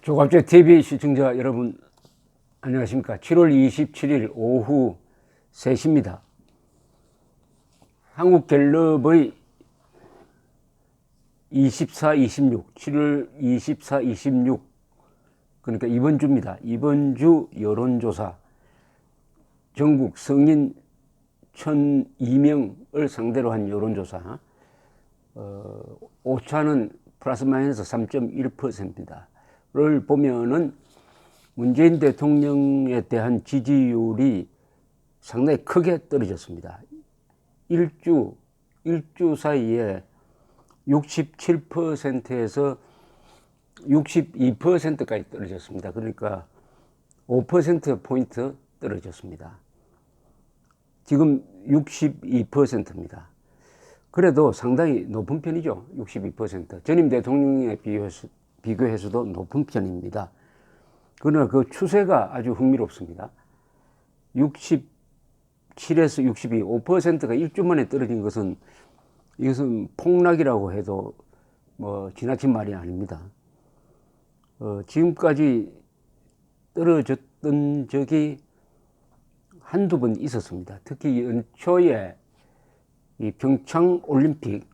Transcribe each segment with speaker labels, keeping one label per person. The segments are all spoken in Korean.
Speaker 1: 조갑제 TV 시청자 여러분 안녕하십니까. 7월 27일 오후 3시입니다. 한국갤럽의 24, 26, 7월 24, 26 그러니까 이번 주입니다. 이번 주 여론조사 전국 성인 1,002명을 상대로 한 여론조사 오차는 플러스 마이너스 3.1%입니다. 를 보면은 문재인 대통령에 대한 지지율이 상당히 크게 떨어졌습니다. 일주 사이에 67%에서 62%까지 떨어졌습니다. 그러니까 5%포인트 떨어졌습니다. 지금 62%입니다. 그래도 상당히 높은 편이죠. 62%. 전임 대통령에 비교해서도 높은 편입니다. 그러나 그 추세가 아주 흥미롭습니다. 67에서 62, 5%가 일주 만에 떨어진 것은 이것은 폭락이라고 해도 뭐 지나친 말이 아닙니다. 지금까지 떨어졌던 적이 한두 번 있었습니다. 특히 연초에 이 평창 올림픽에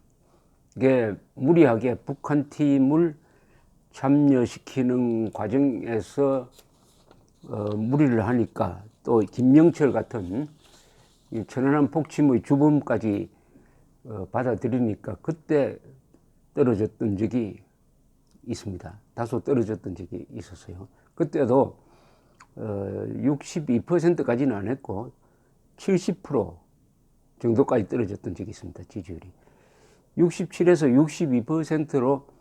Speaker 1: 무리하게 북한 팀을 참여시키는 과정에서 무리를 하니까 또 김명철 같은 천안함 폭침의 주범까지 받아들이니까 그때 떨어졌던 적이 있습니다. 다소 떨어졌던 적이 있었어요. 그때도 62%까지는 안 했고 70% 정도까지 떨어졌던 적이 있습니다. 지지율이 67에서 62%로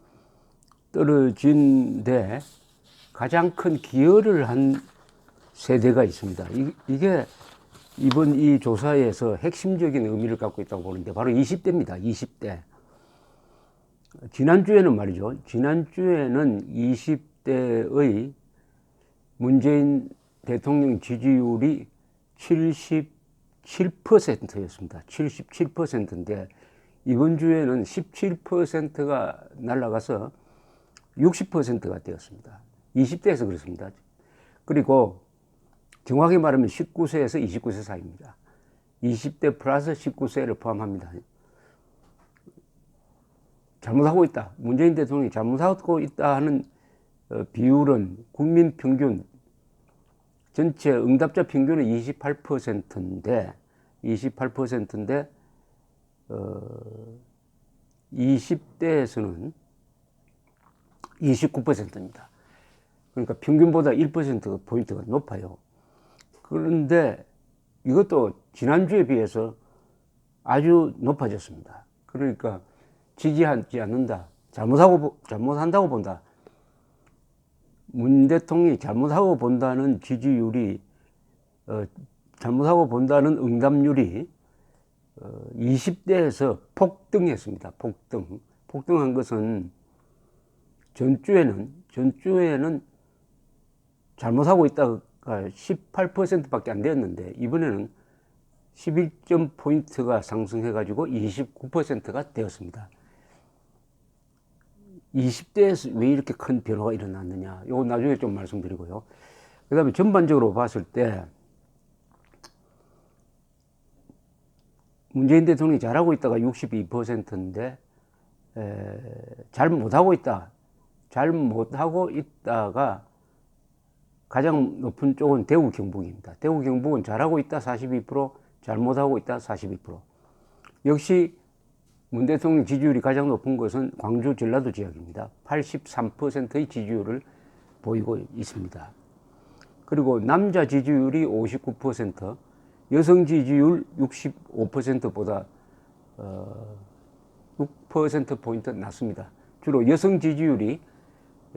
Speaker 1: 떨어진 데 가장 큰 기여를 한 세대가 있습니다. 이게 이번 이 조사에서 핵심적인 의미를 갖고 있다고 보는데 바로 20대입니다. 20대. 지난주에는 말이죠. 지난주에는 20대의 문재인 대통령 지지율이 77%였습니다. 77%인데 이번 주에는 17%가 날아가서 60%가 되었습니다. 20대에서 그렇습니다. 그리고 정확히 말하면 19세에서 29세 사이입니다. 20대 플러스 19세를 포함합니다. 잘못하고 있다. 문재인 대통령이 잘못하고 있다 하는 비율은 국민 평균, 전체 응답자 평균은 28%인데 20대에서는 29%입니다. 그러니까 평균보다 1%포인트가 높아요. 그런데 이것도 지난주에 비해서 아주 높아졌습니다. 그러니까 지지하지 않는다. 잘못한다고 본다. 문 대통령이 잘못하고 본다는 지지율이, 잘못하고 본다는 응답률이 20대에서 폭등했습니다. 폭등한 것은 전주에는 잘못하고 있다가 18%밖에 안 되었는데 이번에는 11.포인트가 상승해가지고 29%가 되었습니다. 20대에서 왜 이렇게 큰 변화가 일어났느냐, 이거 나중에 좀 말씀드리고요. 그 다음에 전반적으로 봤을 때 문재인 대통령이 잘하고 있다가 62%인데 잘 못하고 있다가 가장 높은 쪽은 대구 경북입니다. 대구 경북은 잘하고 있다 42%, 잘못하고 있다 42%. 역시 문 대통령 지지율이 가장 높은 것은 광주 전라도 지역입니다. 83%의 지지율을 보이고 있습니다. 그리고 남자 지지율이 59%, 여성 지지율 65%보다 6%포인트 낮습니다. 주로 여성 지지율이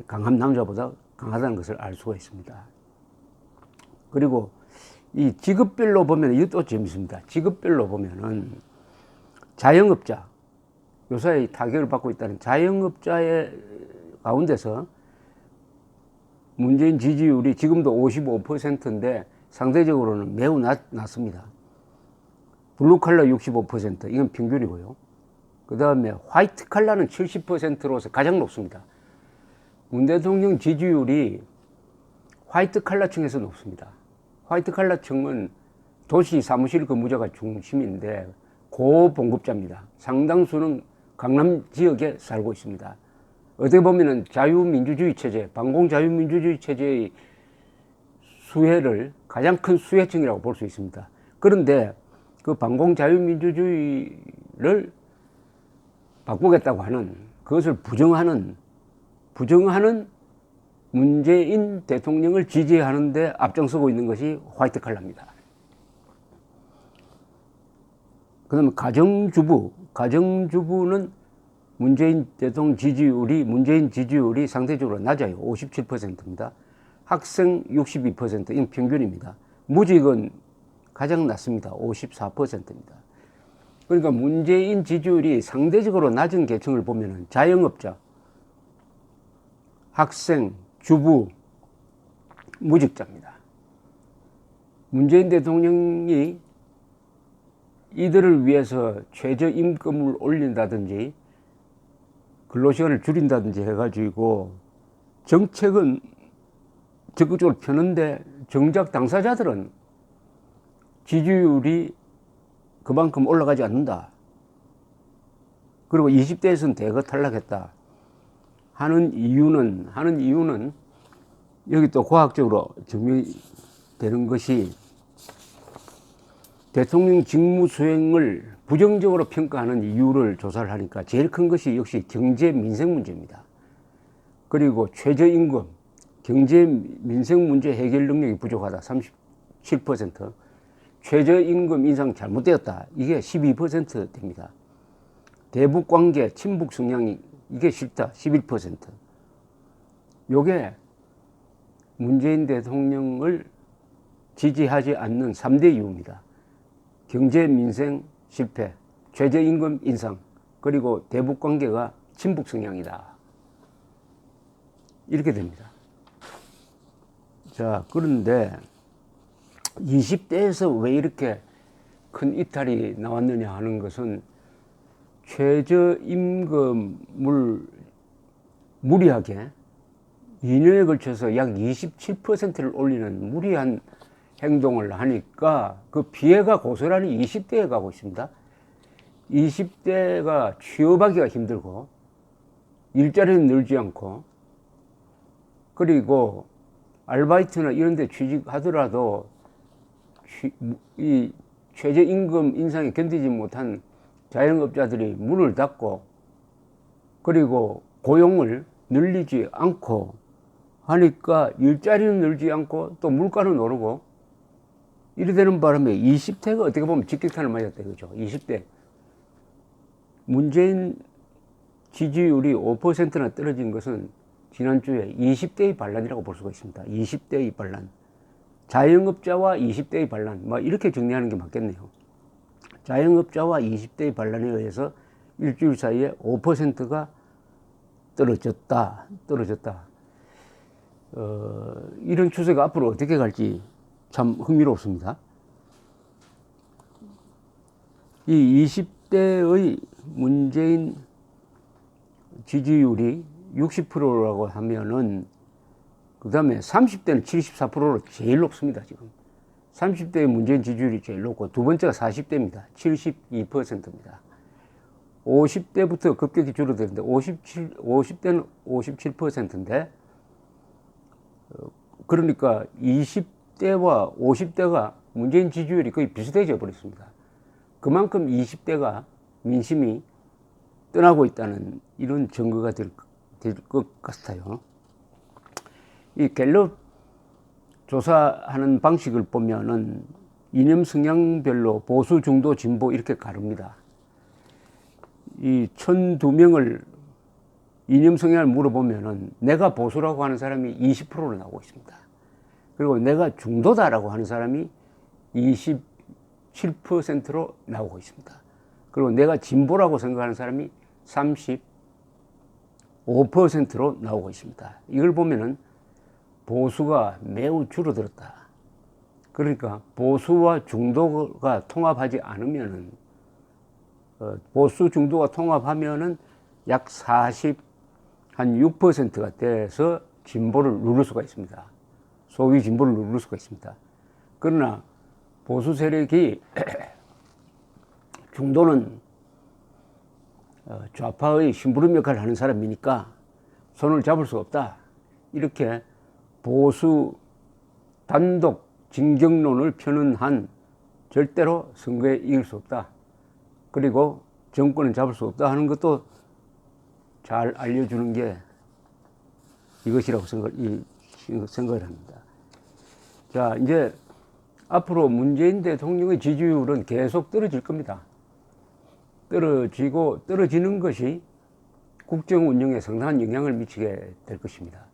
Speaker 1: 강한 남자보다 강하다는 것을 알 수가 있습니다. 그리고 이 직업별로 보면 이것도 재밌습니다. 직업별로 보면은 자영업자, 요사이 타격을 받고 있다는 자영업자의 가운데서 문재인 지지율이 지금도 55%인데 상대적으로는 매우 낮습니다. 블루칼라 65%, 이건 평균이고요. 그 다음에 화이트 칼라는 70%로서 가장 높습니다. 문 대통령 지지율이 화이트 칼라층에서 높습니다. 화이트 칼라층은 도시 사무실 근무자가 중심인데 고봉급자입니다. 상당수는 강남 지역에 살고 있습니다. 어떻게 보면은 자유민주주의 체제, 반공자유민주주의 체제의 수혜를 가장 큰 수혜층이라고 볼 수 있습니다. 그런데 그 반공자유민주주의를 바꾸겠다고 하는, 그것을 부정하는 문재인 대통령을 지지하는데 앞장서고 있는 것이 화이트 칼라입니다. 그 다음에 가정주부는 문재인 지지율이 상대적으로 낮아요. 57%입니다. 학생 62%, 이건 평균입니다. 무직은 가장 낮습니다. 54%입니다. 그러니까 문재인 지지율이 상대적으로 낮은 계층을 보면은 자영업자, 학생, 주부, 무직자입니다. 문재인 대통령이 이들을 위해서 최저임금을 올린다든지 근로시간을 줄인다든지 해가지고 정책은 적극적으로 펴는데 정작 당사자들은 지지율이 그만큼 올라가지 않는다. 그리고 20대에서는 대거 탈락했다. 하는 이유는 여기 또 과학적으로 증명되는 것이 대통령 직무 수행을 부정적으로 평가하는 이유를 조사를 하니까 제일 큰 것이 역시 경제 민생 문제입니다. 그리고 최저임금, 경제 민생 문제 해결 능력이 부족하다 37%, 최저임금 인상 잘못되었다 이게 12% 됩니다. 대북 관계 친북 성향이 이게 싫다 11%. 요게 문재인 대통령을 지지하지 않는 3대 이유입니다. 경제 민생 실패, 최저임금 인상, 그리고 대북 관계가 친북 성향이다. 이렇게 됩니다. 자, 그런데 20대에서 왜 이렇게 큰 이탈이 나왔느냐 하는 것은 최저임금을 무리하게 2년에 걸쳐서 약 27%를 올리는 무리한 행동을 하니까 그 피해가 고스란히 20대에 가고 있습니다. 20대가 취업하기가 힘들고 일자리는 늘지 않고 그리고 아르바이트나 이런 데 취직하더라도 이 최저임금 인상에 견디지 못한 자영업자들이 문을 닫고 그리고 고용을 늘리지 않고 하니까 일자리는 늘지 않고 또 물가는 오르고 이래 되는 바람에 20대가 어떻게 보면 직격탄을 맞았다 이거죠. 20대 문재인 지지율이 5%나 떨어진 것은 지난주에 20대의 반란이라고 볼 수가 있습니다. 20대의 반란, 자영업자와 20대의 반란, 뭐 이렇게 정리하는 게 맞겠네요. 자영업자와 20대의 반란에 의해서 일주일 사이에 5%가 떨어졌다. 이런 추세가 앞으로 어떻게 갈지 참 흥미롭습니다. 이 20대의 문재인 지지율이 60%라고 하면은 그 다음에 30대는 74%로 제일 높습니다. 지금 30대의 문재인 지지율이 제일 높고 두 번째가 40대입니다. 72%입니다. 50대부터 급격히 줄어드는데 50대는 57%인데 그러니까 20대와 50대가 문재인 지지율이 거의 비슷해져 버렸습니다. 그만큼 20대가 민심이 떠나고 있다는 이런 증거가 될 것 같아요. 이 갤럽 조사하는 방식을 보면은 이념 성향별로 보수, 중도, 진보 이렇게 가릅니다. 이 1002명을 이념 성향을 물어보면은 내가 보수라고 하는 사람이 20%로 나오고 있습니다. 그리고 내가 중도다라고 하는 사람이 27%로 나오고 있습니다. 그리고 내가 진보라고 생각하는 사람이 35%로 나오고 있습니다. 이걸 보면은 보수가 매우 줄어들었다. 그러니까 보수와 중도가 통합하지 않으면은 보수 중도가 통합하면은 약 40 한 6%가 돼서 진보를 누를 수가 있습니다. 소위 진보를 누를 수가 있습니다. 그러나 보수 세력이 중도는 좌파의 심부름 역할을 하는 사람이니까 손을 잡을 수 없다. 이렇게 보수 단독 진경론을 펴는 한 절대로 선거에 이길 수 없다. 그리고 정권은 잡을 수 없다 하는 것도 잘 알려주는 게 이것이라고 생각을 합니다. 자, 이제 앞으로 문재인 대통령의 지지율은 계속 떨어질 겁니다. 떨어지는 것이 국정 운영에 상당한 영향을 미치게 될 것입니다.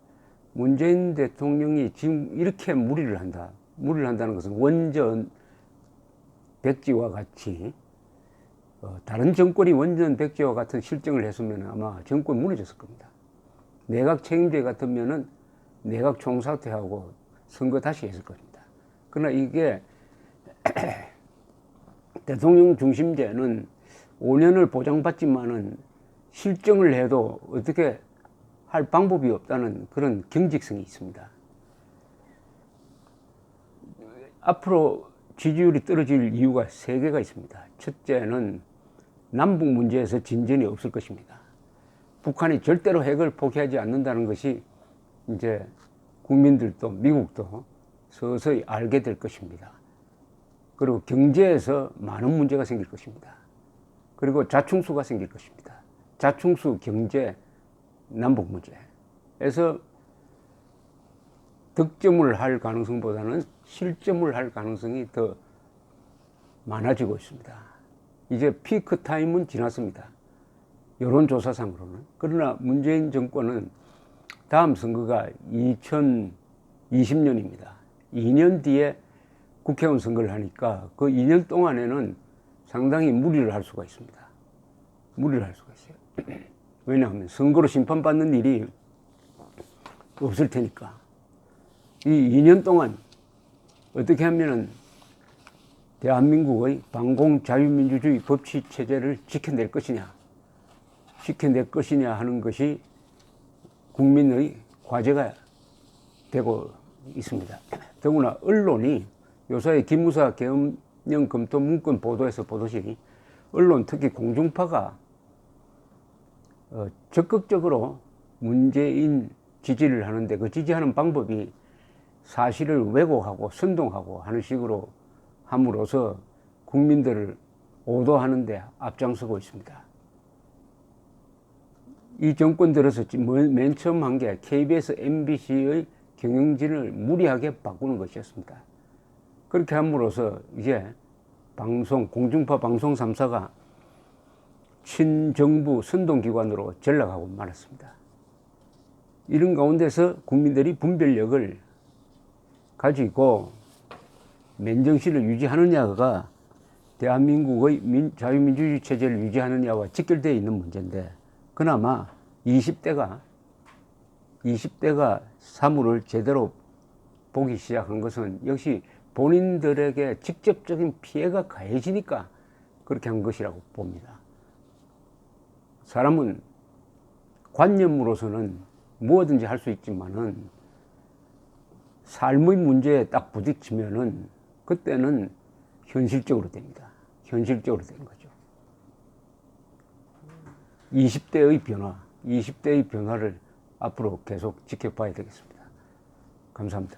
Speaker 1: 문재인 대통령이 지금 이렇게 무리를 한다는 것은 원전 백지와 같이 다른 정권이 원전 백지와 같은 실정을 했으면 아마 정권 무너졌을 겁니다. 내각 책임제 같으면은 내각 총사퇴하고 선거 다시 했을 겁니다. 그러나 이게 대통령 중심제는 5년을 보장받지만은 실정을 해도 어떻게 할 방법이 없다는 그런 경직성이 있습니다. 앞으로 지지율이 떨어질 이유가 3개가 있습니다. 첫째는 남북 문제에서 진전이 없을 것입니다. 북한이 절대로 핵을 포기하지 않는다는 것이 이제 국민들도 미국도 서서히 알게 될 것입니다. 그리고 경제에서 많은 문제가 생길 것입니다. 그리고 자충수가 생길 것입니다. 자충수, 경제, 남북 문제에서 득점을 할 가능성보다는 실점을 할 가능성이 더 많아지고 있습니다. 이제 피크 타임은 지났습니다. 여론조사상으로는. 그러나 문재인 정권은 다음 선거가 2020년입니다. 2년 뒤에 국회의원 선거를 하니까 그 2년 동안에는 상당히 무리를 할 수가 있습니다. 무리를 할 수가 있어요. 왜냐하면 선거로 심판받는 일이 없을 테니까. 이 2년 동안 어떻게 하면은 대한민국의 반공 자유민주주의 법치 체제를 지켜낼 것이냐 하는 것이 국민의 과제가 되고 있습니다. 더구나 언론이 요새 기무사 계엄령 검토 문건 보도에서 보듯이 언론, 특히 공중파가 적극적으로 문재인 지지를 하는데 그 지지하는 방법이 사실을 왜곡하고 선동하고 하는 식으로 함으로써 국민들을 오도하는 데 앞장서고 있습니다. 이 정권 들어서 맨 처음 한 게 KBS, MBC의 경영진을 무리하게 바꾸는 것이었습니다. 그렇게 함으로써 이제 공중파 방송 3사가 친정부 선동기관으로 전락하고 말았습니다. 이런 가운데서 국민들이 분별력을 가지고 맨정신을 유지하느냐가 대한민국의 자유민주주의 체제를 유지하느냐와 직결되어 있는 문제인데, 그나마 20대가 사물을 제대로 보기 시작한 것은 역시 본인들에게 직접적인 피해가 가해지니까 그렇게 한 것이라고 봅니다. 사람은 관념으로서는 무엇든지 할 수 있지만은 삶의 문제에 딱 부딪히면은 그때는 현실적으로 됩니다. 현실적으로 되는 거죠. 20대의 변화를 앞으로 계속 지켜봐야 되겠습니다. 감사합니다.